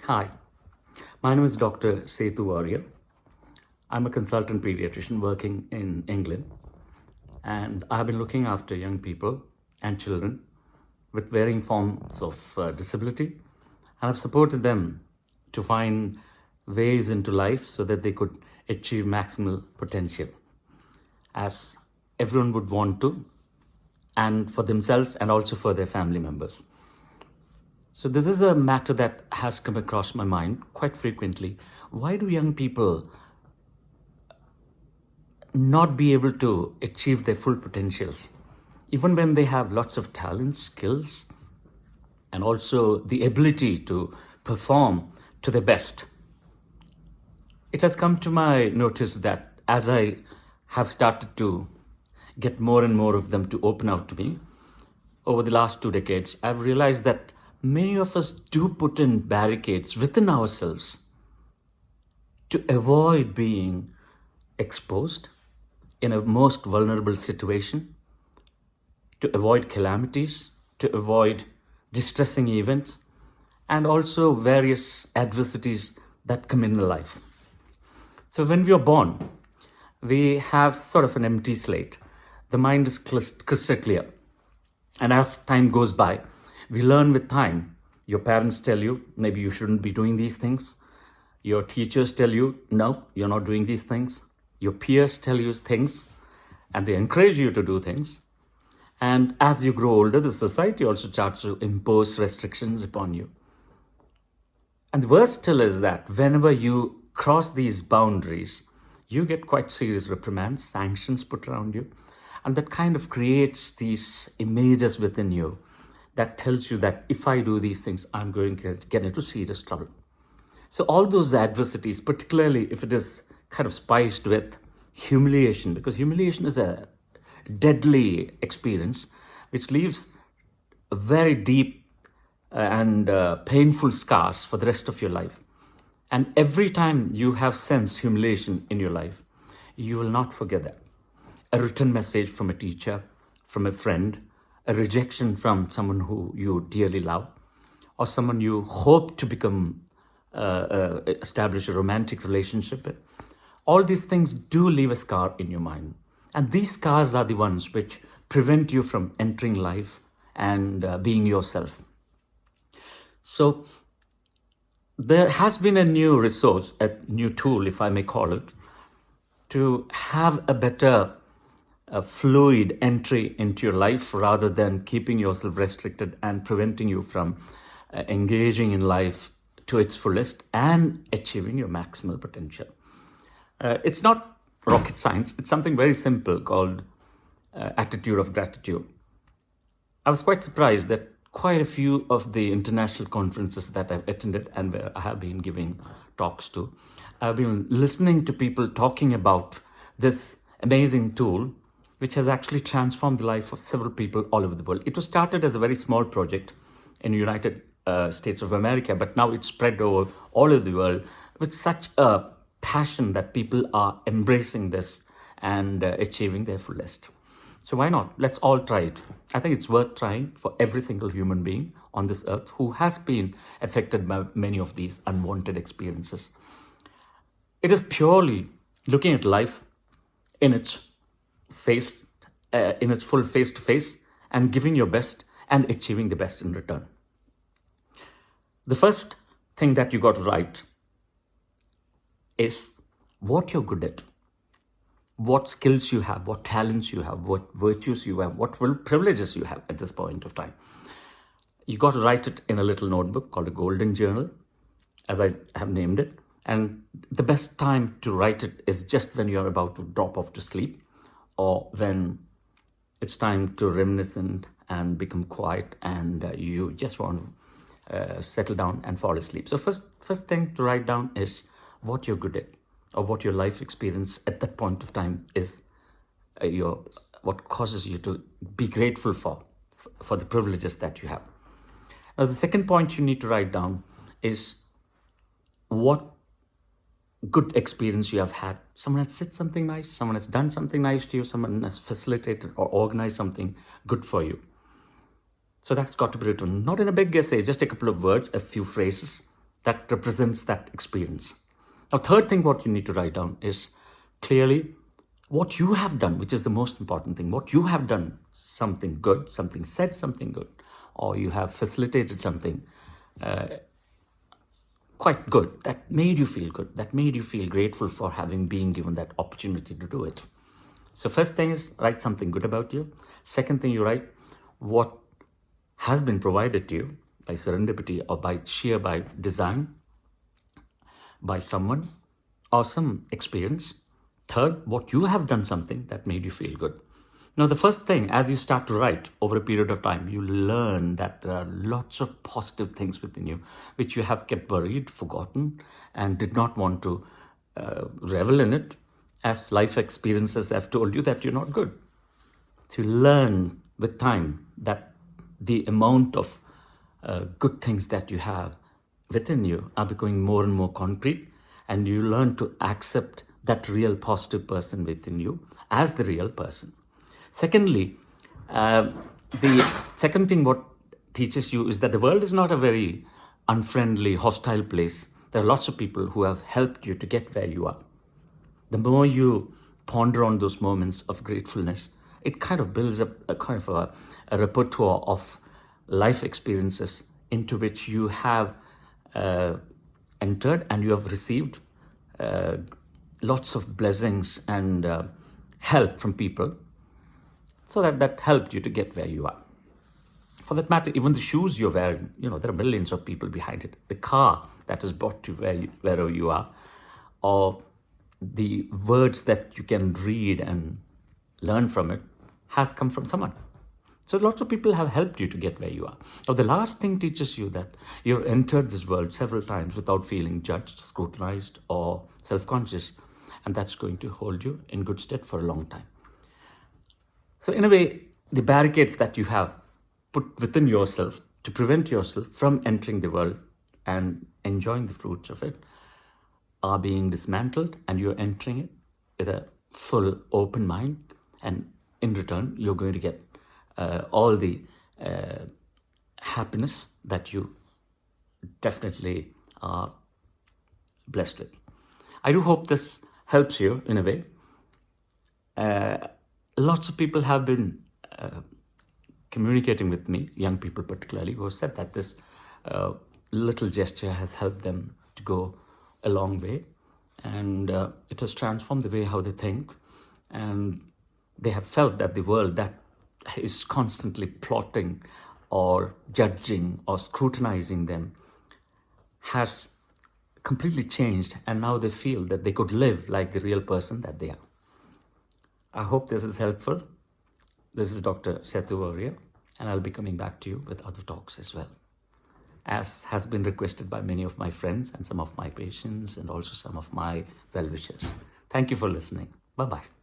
Hi, my name is Dr. Wariyar. I'm a consultant pediatrician working in England, and I've been looking after young people and children with varying forms of disability, and I've supported them to find ways into life so that they could achieve maximal potential, as everyone would want to, and for themselves and also for their family members. So this is a matter that has come across my mind quite frequently. Why do young people not be able to achieve their full potentials, even when they have lots of talents, skills, and also the ability to perform to their best? It has come to my notice that as I have started to get more and more of them to open out to me over the last 2 decades, I've realized that many of us do put in barricades within ourselves to avoid being exposed in a most vulnerable situation, to avoid calamities, to avoid distressing events, and also various adversities that come in life. So when we are born, we have sort of an empty slate. The mind is crystal clear. And as time goes by, we learn with time. Your parents tell you, maybe you shouldn't be doing these things. Your teachers tell you, no, you're not doing these things. Your peers tell you things, and they encourage you to do things. And as you grow older, the society also starts to impose restrictions upon you. And the worst still is that whenever you cross these boundaries, you get quite serious reprimands, sanctions put around you. And that kind of creates these images within you that tells you that if I do these things, I'm going to get into serious trouble. So all those adversities, particularly if it is kind of spiced with humiliation, because humiliation is a deadly experience which leaves a very deep and painful scars for the rest of your life. And every time you have sensed humiliation in your life, you will not forget that. A written message from a teacher, from a friend, a rejection from someone who you dearly love, or someone you hope to establish a romantic relationship with. All these things do leave a scar in your mind. And these scars are the ones which prevent you from entering life and being yourself. So there has been a new resource, a new tool, if I may call it, to have a better fluid entry into your life rather than keeping yourself restricted and preventing you from engaging in life to its fullest and achieving your maximal potential. It's not rocket science. It's something very simple called attitude of gratitude. I was quite surprised that quite a few of the international conferences that I've attended and where I have been giving talks to, I've been listening to people talking about this amazing tool which has actually transformed the life of several people all over the world. It was started as a very small project in the United States of America, but now it's spread over all over the world with such a passion that people are embracing this and achieving their fullest. So why not? Let's all try it. I think it's worth trying for every single human being on this earth who has been affected by many of these unwanted experiences. It is purely looking at life in its in its full face-to-face and giving your best and achieving the best in return. The first thing that you got to write is what you're good at, what skills you have, what talents you have, what virtues you have, what privileges you have at this point of time. You got to write it in a little notebook called a golden journal, as I have named it. And the best time to write it is just when you're about to drop off to sleep, or when it's time to reminisce and become quiet and you just want to settle down and fall asleep. So first thing to write down is what you're good at, or what your life experience at that point of time is, what causes you to be grateful for the privileges that you have. Now, the second point you need to write down is what good experience you have had. Someone has said something nice, someone has done something nice to you, someone has facilitated or organized something good for you. So that's got to be written, not in a big essay, just a couple of words, a few phrases, that represents that experience. Now, third thing what you need to write down is clearly what you have done, which is the most important thing. What you have done, something good, something said something good, or you have facilitated something quite good, that made you feel good, that made you feel grateful for having been given that opportunity to do it. So first thing is write something good about you. Second thing, you write what has been provided to you by serendipity or by design, by someone or some experience. Third, what you have done something that made you feel good. Now, the first thing, as you start to write over a period of time, you learn that there are lots of positive things within you which you have kept buried, forgotten, and did not want to revel in it, as life experiences have told you that you're not good. So you learn with time that the amount of good things that you have within you are becoming more and more concrete, and you learn to accept that real positive person within you as the real person. Secondly, the second thing what teaches you is that the world is not a very unfriendly, hostile place. There are lots of people who have helped you to get where you are. The more you ponder on those moments of gratefulness, it kind of builds up a kind of a repertoire of life experiences into which you have entered, and you have received lots of blessings and help from people, so that helped you to get where you are. For that matter, even the shoes you're wearing, there are millions of people behind it. The car that has brought you wherever you are, or the words that you can read and learn from it, has come from someone. So lots of people have helped you to get where you are. Now, the last thing teaches you that you've entered this world several times without feeling judged, scrutinized, or self-conscious, and that's going to hold you in good stead for a long time. So in a way, the barricades that you have put within yourself to prevent yourself from entering the world and enjoying the fruits of it are being dismantled, and you're entering it with a full open mind, and in return, you're going to get all the happiness that you definitely are blessed with. I do hope this helps you in a way. Lots of people have been communicating with me, young people particularly, who have said that this little gesture has helped them to go a long way, and it has transformed the way how they think, and they have felt that the world that is constantly plotting or judging or scrutinizing them has completely changed, and now they feel that they could live like the real person that they are. I hope this is helpful. This is Dr. Sethu Wariyar, and I'll be coming back to you with other talks as well, as has been requested by many of my friends and some of my patients and also some of my well-wishers. Thank you for listening. Bye-bye.